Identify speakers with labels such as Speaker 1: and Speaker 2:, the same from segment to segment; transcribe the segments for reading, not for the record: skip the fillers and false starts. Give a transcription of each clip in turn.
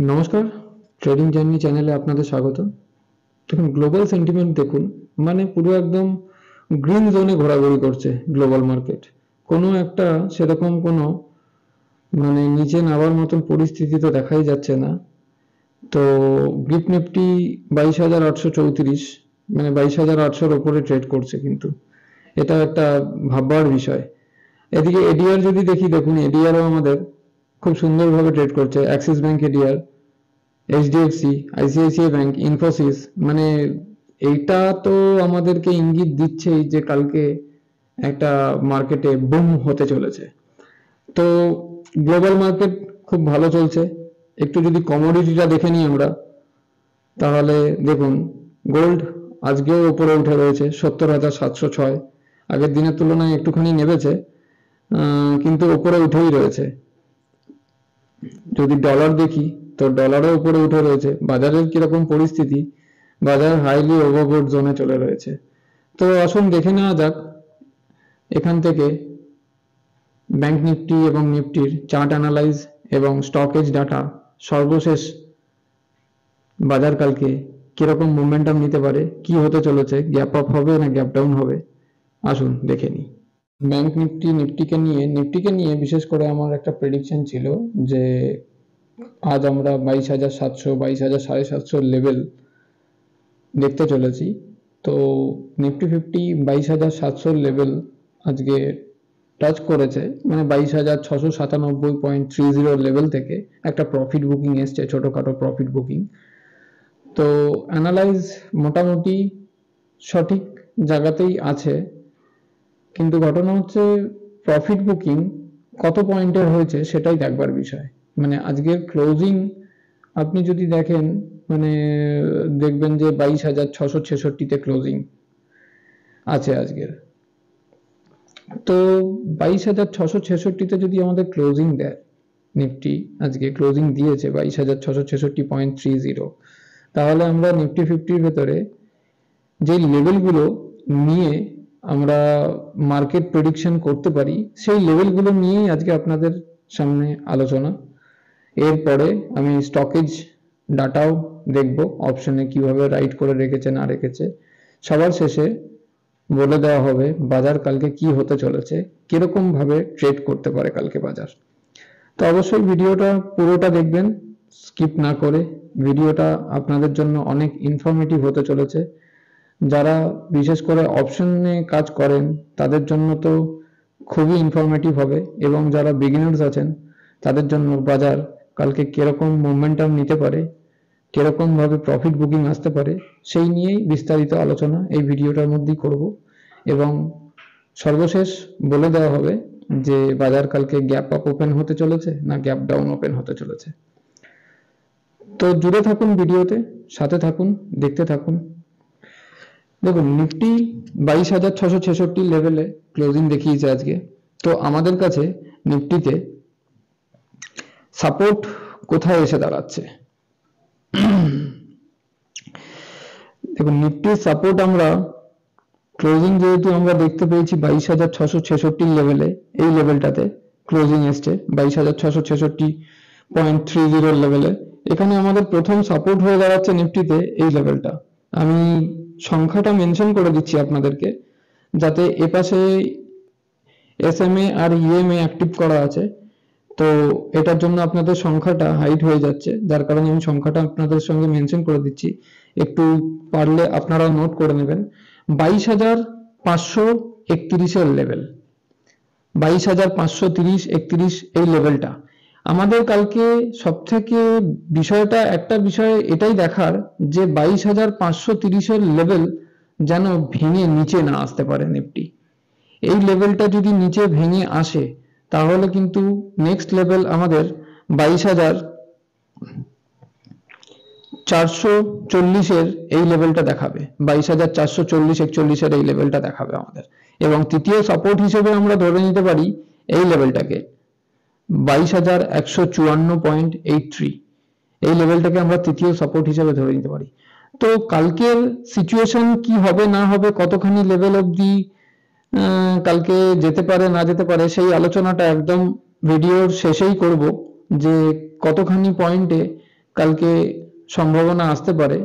Speaker 1: নমস্কার, trading journey চ্যানেলে আপনাদের স্বাগত। দেখুন, গ্লোবাল সেন্টিমেন্ট দেখুন, মানে পুরো একদম গ্রিন জোনে ঘোরাঘুরি করছে গ্লোবাল মার্কেট। কোনো একটা সেরকম কোনো নিচে নামার মতন পরিস্থিতি তো দেখাই যাচ্ছে না। তো গ্রিপ নিফটি 22,834, মানে 22,800-র ওপরে ট্রেড করছে, কিন্তু এটা একটা ভাববার বিষয়। এদিকে এডিআর যদি দেখি, দেখুন এডিআরও আমাদের খুব সুন্দরভাবে ট্রেড করছে। Axis bank ADR, HDFC, ICICI bank, Infosys, মানে এইটা তো আমাদেরকে ইঙ্গিত দিচ্ছেই যে কালকে একটা মার্কেটে বুম হতে চলেছে। তো গ্লোবাল মার্কেট খুব ভালো চলছে। একটু যদি কমোডিটিটা দেখে নিই আমরা, তাহলে দেখুন গোল্ড আজকেও উপরে উঠে রয়েছে 70,706। আগের দিনের তুলনায় একটুখানি নেমেছে, কিন্তু উপরে উঠেই রয়েছে। যদি ডলার দেখি, তো ডলারও উপরে উঠে রয়েছে। বাজারের কিরকম পরিস্থিতি, বাজার হাইলি ওভারবোট জোনে চলে রয়েছে। তো আসুন দেখে নেওয়া যাক এখান থেকে ব্যাংক নিফটি এবং নিফটির চার্ট অ্যানালাইজ এবং স্টকেজ ডাটা, সর্বশেষ বাজার কালকে কিরকম মোমেন্টাম নিতে পারে, কি হতে চলেছে, গ্যাপ আপ হবে না গ্যাপ ডাউন হবে, আসুন দেখে নিই। ব্যাংক নিফটি, নিফটিকে নিয়ে বিশেষ করে আমার একটা প্রেডিকশন ছিল যে আজ আমরা 22,700, 22,750 লেভেল দেখতে চলেছি। তো নিফটি ফিফটি 22,700 লেভেল আজকে টাচ করেছে, মানে 22,697.30 লেভেল থেকে একটা প্রফিট বুকিং এসছে, ছোটখাটো প্রফিট বুকিং। তো অ্যানালাইজ মোটামুটি সঠিক জায়গাতেই আছে, কিন্তু ঘটনা হচ্ছে প্রফিট বুকিং কত পয়েন্টের হয়েছে সেটাই দেখবার বিষয়। মানে আজকের ক্লোজিং আপনি যদি দেখেন, মানে দেখবেন যে 22,666-তে ক্লোজিং আছে আজকের। তো 22,666-তে যদি আমাদের ক্লোজিং দেয়, নিফটি আজকে ক্লোজিং দিয়েছে 22,666.30, তাহলে আমরা নিফটি ফিফটির ভেতরে যে লেভেলগুলো নিয়ে আমরা মার্কেট প্রেডিকশন করতে পারি, সেই লেভেলগুলো নিয়েই আজকে আপনাদের সামনে আলোচনা। এরপরে আমি স্টকেজ ডাটাও দেখব, অপশনে কিভাবে রাইট করে রেখেছে না রেখেছে। সবার শেষে বলে দেওয়া হবে বাজার কালকে কি হতে চলেছে, কিরকম ভাবে ট্রেড করতে পারে কালকে বাজার। তো অবশ্যই ভিডিওটা পুরোটা দেখবেন, স্কিপ না করে। ভিডিওটা আপনাদের জন্য অনেক ইনফরমেটিভ হতে চলেছে। যারা বিশেষ করে অপশনে কাজ করেন তাদের জন্য তো খুবই ইনফরমেটিভ হবে, এবং যারা বিগিনার্স আছেন তাদের জন্য বাজার কালকে কিরকম মোমেন্টাম নিতে পারে, কিরকম ভাবে প্রফিট বুকিং আসতে পারে, সেই নিয়েই বিস্তারিত আলোচনা এই ভিডিওটার মধ্যেই করব। এবং সর্বশেষ বলে দেওয়া হবে যে বাজার কালকে গ্যাপ আপ ওপেন হতে চলেছে না গ্যাপ ডাউন ওপেন হতে চলেছে। তো জুড়ে থাকুন ভিডিওতে, সাথে থাকুন, দেখতে থাকুন। দেখুন, নিফটি 22,666 লেভেলে ক্লোজিং দেখিয়েছে আজকে। তো আমাদের কাছে নিফটিতে সাপোর্ট কোথায় এসে দাঁড়াচ্ছে, দেখুন নিফটির সাপোর্ট আমরা ক্লোজিং যেহেতু আমরা দেখতে পেয়েছি 22,666 লেভেলে, এই লেভেলটাতে ক্লোজিং এসছে 22,666.30 লেভেলে। এখানে আমাদের প্রথম সাপোর্ট হয়ে দাঁড়াচ্ছে নিফটিতে এই লেভেলটা। আমি সংখ্যাটা মেনশন করে দিচ্ছি আপনাদেরকে, যাতে এপাশে এসএমএ আর ইএমএ অ্যাক্টিভ করা আছে। তো এটার জন্য আপনাদের সংখ্যাটা হাইড হয়ে যাচ্ছে, যার কারণে আমি সংখ্যাটা আপনাদের সঙ্গে মেনশন করে দিচ্ছি, একটু পারলে আপনারা নোট করে নেবেন। 22,531 লেভেল, 22,530-31 এই লেভেলটা আমাদের কালকে সব থেকে একটা বিষয় এটাই দেখার যে 22,530 লেভেল যেন ভেঙে নিচে না আসতে পারে নিফটি। এই লেভেলটা যদি নিচে ভেঙে আসে, তাহলে কিন্তু নেক্সট লেভেল আমাদের 22,440 এই লেভেলটা দেখাবে, 22,440-41 এই লেভেলটা দেখাবে আমাদের। এবং তৃতীয় সাপোর্ট হিসেবে আমরা ধরে নিতে পারি এই লেভেলটাকে 22,154.83, এই লেভেলটাকে আমরা তৃতীয় সাপোর্ট হিসেবে ধরে নিতে পারি। তো কালকের সিচুয়েশন কি হবে না হবে, কতখানি লেভেল অবধি কালকে যেতে পারে না যেতে পারে, সেই আলোচনাটা একদম ভিডিওর শেষেই করব, যে কতখানি পয়েন্টে কালকে সম্ভাবনা আসতে পারে।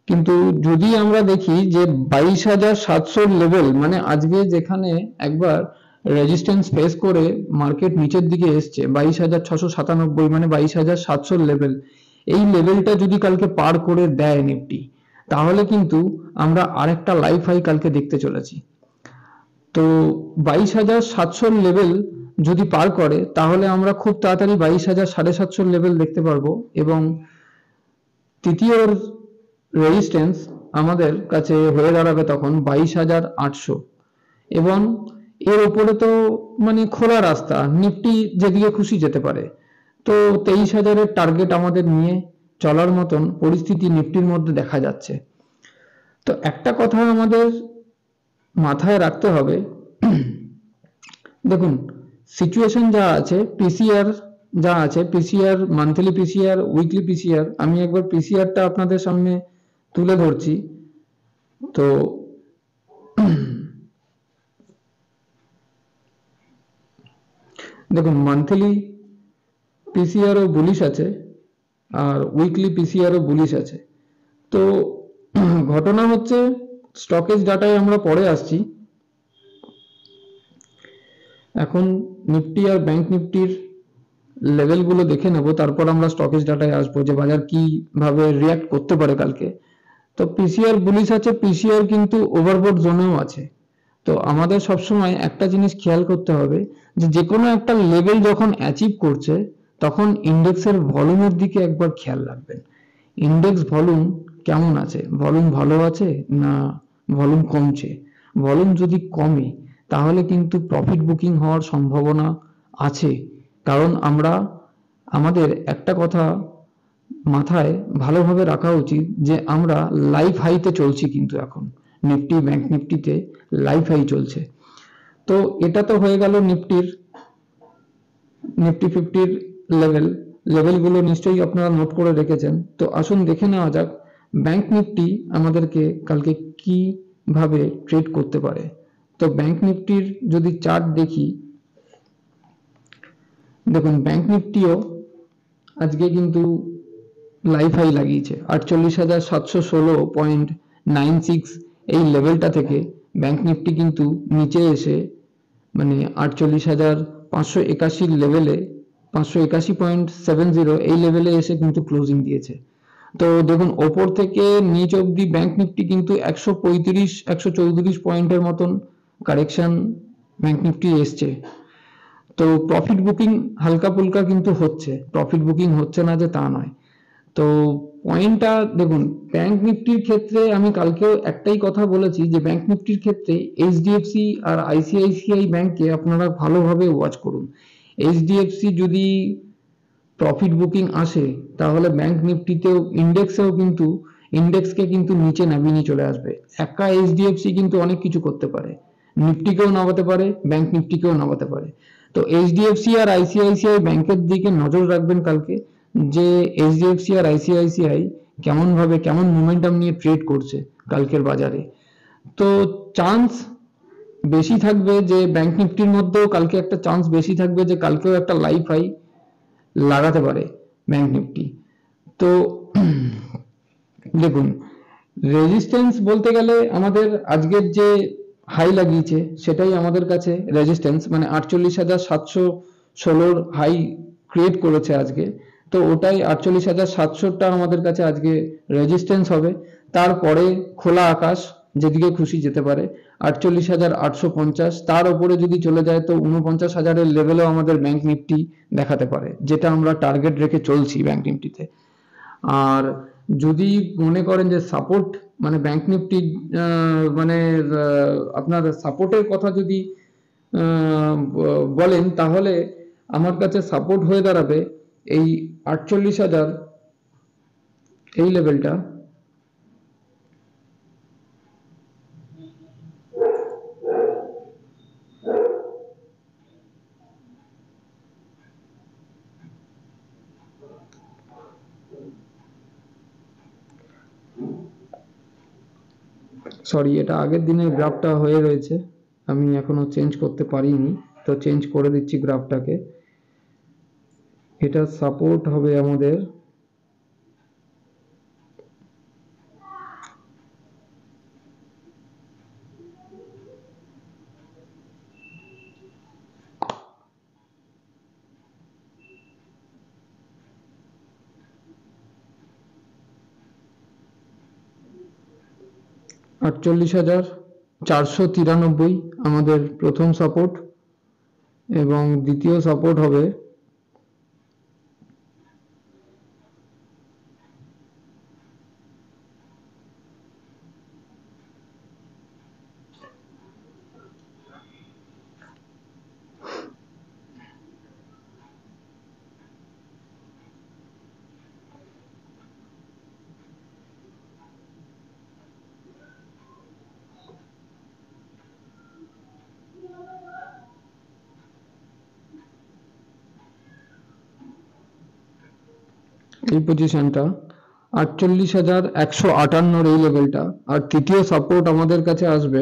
Speaker 1: কিন্তু যদি আমরা দেখি যে 22,700 লেভেল, মানে আজকে যেখানে একবার রেজিস্ট্যান্স ফেস করে মার্কেট নিচের দিকে এসছে 22,697, মানে 22,700 লেভেল, এই লেভেলটা যদি কালকে পার করে দেয় নিফটি, তাহলে কিন্তু আমরা আরেকটা লাইফ হাই কালকে দেখতে চলেছি। তো 22,700 লেভেল যদি পার করে, তাহলে আমরা খুব তাড়াতাড়ি 22,750 লেভেল দেখতে পারবো, এবং তৃতীয় রেজিস্ট্যান্স আমাদের কাছে হয়ে দাঁড়াবে তখন 22,800, এবং এর উপরে তো মানে খোলা রাস্তা, নিফটি যেদিকে খুশি যেতে পারে। তো 23,000-এর টার্গেট আমাদের নিয়ে চলার মতন পরিস্থিতি নিফটির মধ্যে দেখা যাচ্ছে। তো একটা কথা আমাদের মাথায় রাখতে হবে, দেখুন সিচুয়েশন যা আছে, পিসিআর যা আছে, PCR monthly PCR, weekly PCR, আমি একবার পিসিআরটা আপনাদের সামনে তুলে ধরছি। তো দেখুন মান্থলি পিসিআরও বুলিশ আছে আর উইকলি পিসিআরও বুলিশ আছে। তো ঘটনা হচ্ছে, স্টকেজ ডাটায় আমরা পরে আসছি, এখন নিফটি আর ব্যাংক নিফটির লেভেলগুলো দেখে নেব, তারপর আমরা স্টকেজ ডাটায় আসবো যে বাজার কিভাবে রিয়াক্ট করতে পারে কালকে। তো পিসিআর বুলিশ আছে, পিসিআর কিন্তু ওভারবোট জোনেও আছে। তো আমাদের সবসময় একটা জিনিস খেয়াল করতে হবে যে যে কোনো একটা লেভেল যখন অ্যাচিভ করছে, তখন ইন্ডেক্সের ভলিউমের দিকে একবার খেয়াল রাখবেন। ইন্ডেক্স ভলিউম কেমন আছে, ভলিউম ভালো আছে না ভলিউম কমছে? ভলিউম যদি কমে, তাহলে কিন্তু প্রফিট বুকিং হওয়ার সম্ভাবনা আছে। কারণ আমরা আমাদের একটা কথা মাথায় ভালোভাবে রাখা উচিত যে আমরা লাইফ হাইতে চলছি, কিন্তু এখন নিফটি ব্যাংক নিফটিতে লাইফ হাই চলছে। তো এটা তো হয়ে গেল নিফটি 50-র লেভেলগুলো নিশ্চয়ই আপনারা নোট করে রেখেছেন। তো আসুন দেখে নেওয়া যাক ব্যাংক নিফটি আমাদেরকে কালকে কিভাবে ট্রেড করতে পারে। তো ব্যাংক নিফটির যদি চার্ট দেখি, দেখুন ব্যাংক নিফটিও আজকে কিন্তু লাইফ হাই লাগিয়েছে 48,716.96, এই লেভেলটা থেকে ব্যাংক নিফটি কিন্তু নিচে এসে মানে 48,581 লেভেলে, 581.70 এই লেভেলে এসে কিন্তু ক্লোজিং দিয়েছে। তো দেখুন ওপর থেকে নিচ অবধি ব্যাংক নিফটি কিন্তু 135-134 পয়েন্টের মতন কারেকশন ব্যাংক নিফটি এসছে। তো প্রফিট বুকিং হালকা ফুলকা কিন্তু হচ্ছে, প্রফিট বুকিং হচ্ছে না যে তা নয়। তো পয়েন্টটা দেখুন, ব্যাংক নিফটির ক্ষেত্রে আমি কালকেও একটাই কথা বলেছি যে ব্যাংক নিফটির ক্ষেত্রে এইচডিএফসি আর আইসিআইসিআই ব্যাংককে আপনারা ভালোভাবে ওয়াচ করুন। এইচডিএফসি যদি প্রফিট বুকিং আসে, তাহলে ব্যাংক নিফটিতেও ইন্ডেক্সকে কিন্তু নিচে নামিয়ে নিয়ে চলে আসবে। একা এইচডিএফসি কিন্তু অনেক কিছু করতে পারে, নিফটিকেও নামাতে পারে, ব্যাংক নিফটিকেও নামাতে পারে। তো এইচডিএফসি আর আইসিআইসিআই ব্যাংকের দিকে নজর রাখবেন কালকে, যে এইচডিএফসি আর আইসিআইসিআই কেমন মোমেন্টাম নিয়ে ট্রেড করছে কালকের বাজারে। তো চান্স বেশি থাকবে যে ব্যাংক নিফটির মধ্যেও কালকে একটা চান্স বেশি থাকবে যে কালকেও একটা লাইফ হাই লাগাতে পারে ব্যাংক নিফটি। তো দেখুন রেজিস্ট্যান্স বলতে গেলে আমাদের আজকের যে হাই লাগিয়েছে সেটাই আমাদের কাছে রেজিস্ট্যান্স, মানে 48,716 হাই ক্রিয়েট করেছে আজকে। তো ওটাই 48,700টা আমাদের কাছে আজকে রেজিস্ট্যান্স হবে। তারপরে খোলা আকাশ, যেদিকে খুশি যেতে পারে 48,850, তার উপরে যদি চলে যায় তো 49,000-এর লেভেলও আমাদের ব্যাংক নিফটি দেখাতে পারে, যেটা আমরা টার্গেট রেখে চলছি ব্যাংক নিফটিতে। আর যদি মনে করেন যে সাপোর্ট মানে ব্যাংক নিফটি মানে আপনার সাপোর্টের কথা যদি বলেন, তাহলে আমার কাছে সাপোর্ট হয়ে দাঁড়াবে এই 48,000 এই লেভেলটা। সরি, এটা আগের দিনের গ্রাফটা হয়ে রয়েছে, আমি এখনো চেঞ্জ করতে পারিনি, তো চেঞ্জ করে দিচ্ছি গ্রাফটাকে। এটা সাপোর্ট হবে আমাদের 48,493 আমাদের প্রথম সাপোর্ট, এবং দ্বিতীয় সাপোর্ট হবে 48,158 এই লেভেলটা। আর তৃতীয় সাপোর্ট আমাদের কাছে আসবে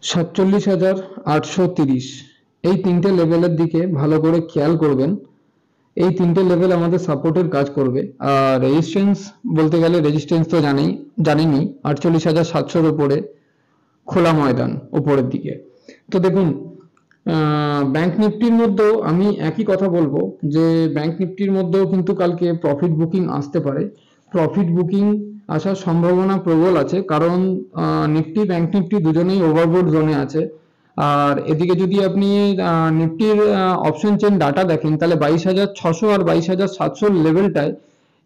Speaker 1: 47,830। এই তিনটে লেভেলের দিকে ভালো করে খেয়াল করবেন। এই তিনটে লেভেল আমাদের সাপোর্টের কাজ করবে। আর রেজিস্ট্যান্স বলতে গেলে রেজিস্ট্যান্স তো জানিনি 48,700-র উপরে খোলা ময়দান উপরের দিকে। তো দেখুন, ব্যাংক নিফটির মধ্যেও আমি একই কথা বলবো যে ব্যাংক নিফটির মধ্যেও কিন্তু কালকে প্রফিট বুকিং আসতে পারে। প্রফিট বুকিং আসার সম্ভাবনা প্রবল আছে, কারণ নিফটি ব্যাংক নিফটি দুজনেই ওভারবোট জোনে আছে। আর এদিকে যদি আপনি নিফটির অপশন চেন ডাটা দেখেন, তাহলে 22,600 আর 22,700 লেভেলটায়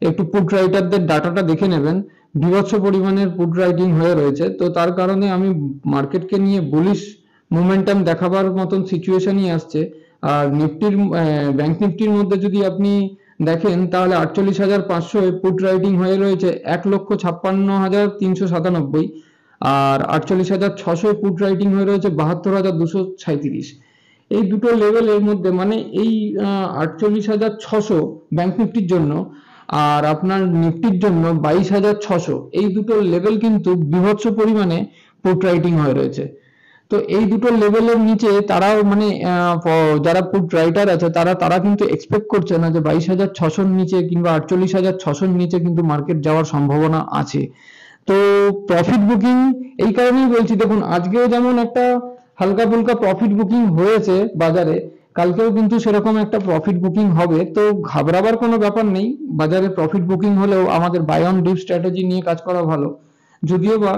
Speaker 1: একটু পুট রাইটারদের ডাটাটা দেখে নেবেন। বীভৎস পরিমাণের পুট রাইটিং হয়ে রয়েছে। তো তার কারণে আমি মার্কেটকে নিয়ে বুলিশ মোমেন্টাম দেখাবার মতন সিচুয়েশনই আসছে। আর নিফটির ব্যাংক নিফটির মধ্যে যদি আপনি দেখেন, তাহলে 48,500 পুট রাইটিং হয়ে রয়েছে 1,56,397। আর 48,600 পুট রাইটিং হয়ে রয়েছে 72,237। এই দুটো লেভেলের মধ্যে মানে এই 48,600 ব্যাংক নিফটির জন্য আর আপনার নিফটির জন্য 22,600, এই দুটো লেভেল কিন্তু বীভৎস পরিমাণে পুট রাইটিং হয়ে রয়েছে। তো এই দুটো লেভেলের নিচে তারাও মানে যারা পুট রাইটার আছে তারা কিন্তু এক্সপেক্ট করছে না যে 22,600-র নিচে কিংবা 48,600-র নিচে কিন্তু মার্কেট যাওয়ার সম্ভাবনা আছে। তো প্রফিট বুকিং এই কারণেই বলছি, দেখুন আজকেও যেমন একটা হালকা ফুলকা প্রফিট বুকিং হয়েছে বাজারে, কালকেও কিন্তু সেরকম একটা প্রফিট বুকিং হবে। তো ঘাবড়াবার কোনো ব্যাপার নেই, বাজারে প্রফিট বুকিং হলেও আমাদের বাই অন ডিপ স্ট্র্যাটেজি নিয়ে কাজ করা ভালো। যদিও বা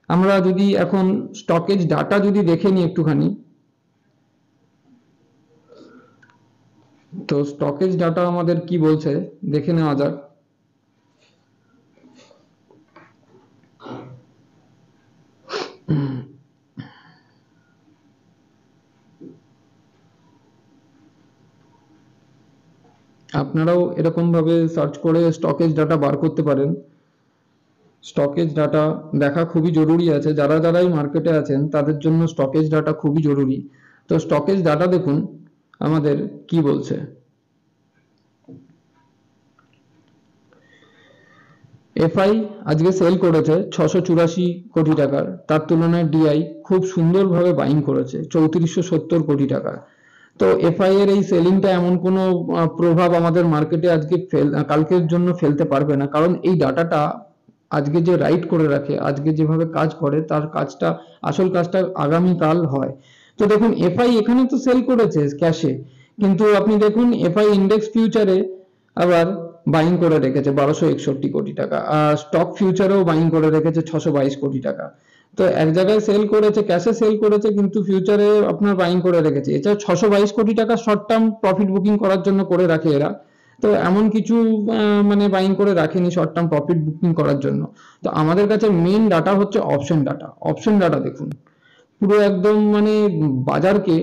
Speaker 1: আমরা যদি এখন স্টকেজ ডাটা যদি দেখে নিই একটুখানি, তো স্টকেজ ডাটা আমাদের কি বলছে দেখে নেওয়া যাক। আপনারাও এরকম ভাবে সার্চ করে স্টকেজ ডাটা বার করতে পারেন। স্টকেজ ডাটা দেখা খুবই জরুরি আছে, যারাই মার্কেটে আছেন তাদের জন্য স্টকেজ ডাটা খুবই জরুরি। তো স্টকেজ ডাটা দেখুন আমাদের কি বলছে। এফআই আজকে সেল করেছে 684 কোটি টাকার, তার তুলনায় ডিআই খুব সুন্দরভাবে বাইং করেছে 3470 কোটি টাকা। তো এফআই এর এই সেলিংটা এমন কোনো প্রভাব আমাদের মার্কেটে আজকে কালকের জন্য ফেলতে পারবে না, কারণ এই ডাটাটা আজকে যে রাইট করে রাখে, আজকে যেভাবে কাজ করে তার কাজটা আসল কাজটা আগামীকাল হয়। তো দেখুন এফআই এখানে তো সেল করেছে ক্যাশে, কিন্তু আপনি দেখুন এফআই ইন্ডেক্স ফিউচারে আবার বাইং করে রেখেছে 1261 কোটি টাকা, আর স্টক ফিউচারেও বাইং করে রেখেছে 622 কোটি টাকা। তো এক জায়গায় সেল করেছে, ক্যাশে সেল করেছে, কিন্তু ফিউচারে আপনার বাইং করে রেখেছে। এছাড়া 622 কোটি টাকা শর্ট টার্ম প্রফিট বুকিং করার জন্য করে রাখে এরা। তো এমন কিছু মানে বাইং করে রাখেনি শর্ট টার্ম প্রফিট বুকিং করার জন্য। তো আমাদের কাছে মেইন ডাটা হচ্ছে অপশন ডাটা। অপশন ডাটা দেখুন পুরো একদম মানে বাজারকে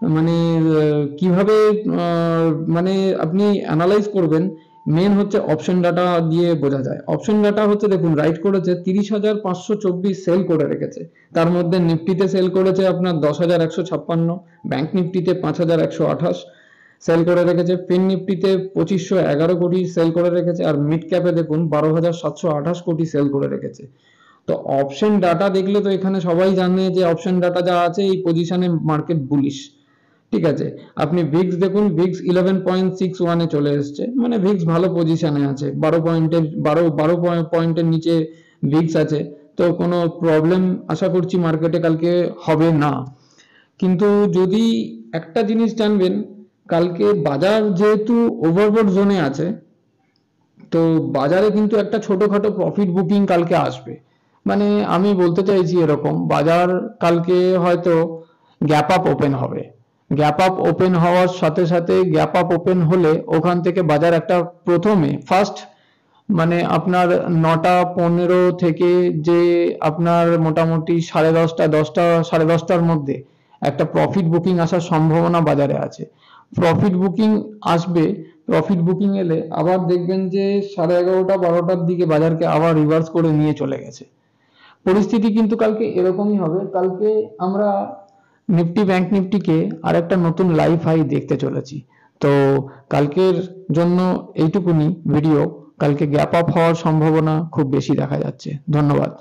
Speaker 1: মানে কিভাবে মানে আপনি অ্যানালাইজ করবেন, মেন হচ্ছে অপশন ডাটা দিয়ে বোঝা যায়। অপশন ডাটা হচ্ছে দেখুন রাইট করেছে 30,524, সেল করে রেখেছে। তার মধ্যে নিফটিতে সেল করেছে আপনার 10,156, ব্যাংক নিফটিতে 5,128 সেল করে রেখেছে, ফিন নিফটিতে 2511 কোটি সেল করে রেখেছে, আর মিড ক্যাপে দেখুন 12,728 কোটি সেল করে রেখেছে। তো অপশন ডাটা দেখলে তো এখানে সবাই জানে যে অপশন ডাটা যা আছে এই পজিশনে মার্কেট বুলিশ। ঠিক আছে, আপনি ভিক্স দেখুন, ভিক্স 11.61-এ চলে এসছে, মানে ভিক্স ভালো পজিশনে আছে, 12 পয়েন্টের নিচে ভিক্স আছে। তো কোনো প্রবলেম আশা করছি মার্কেটে কালকে হবে না। কিন্তু যদি একটা জিনিস জানবেন, কালকে বাজার যেহেতু ওভারবোট জোনে আছে, তো বাজারে কিন্তু একটা ছোটখাটো প্রফিট বুকিং কালকে আসবে। মানে আমি বলতে চাইছি এরকম, বাজার কালকে হয়তো গ্যাপ আপ ওপেন হবে, গ্যাপ আপ ওপেন হওয়ার সাথে সাথে গ্যাপ আপ ওপেন হলে ওখান থেকে বাজার একটা প্রথমে ফার্স্ট মানে আপনার 9টা 15 থেকে যে আপনার মোটামুটি 10:30 10টা 10:30-10:30টার মধ্যে একটা প্রফিট বুকিং আসার সম্ভাবনা বাজারে আছে। প্রফিট বুকিং আসবে, প্রফিট বুকিং এলে আবার দেখবেন যে 11:30-12টার দিকে বাজারকে আবার রিভার্স করে নিয়ে চলে গেছে। পরিস্থিতি কিন্তু কালকে এরকমই হবে। কালকে আমরা নিফটি ব্যাংক নিফটিকে আর একটা নতুন লাইফ হাই দেখতে চলেছি। তো কালকের জন্য এইটুকুনি ভিডিও। কালকে গ্যাপ আপ হওয়ার সম্ভাবনা খুব বেশি দেখা যাচ্ছে। ধন্যবাদ।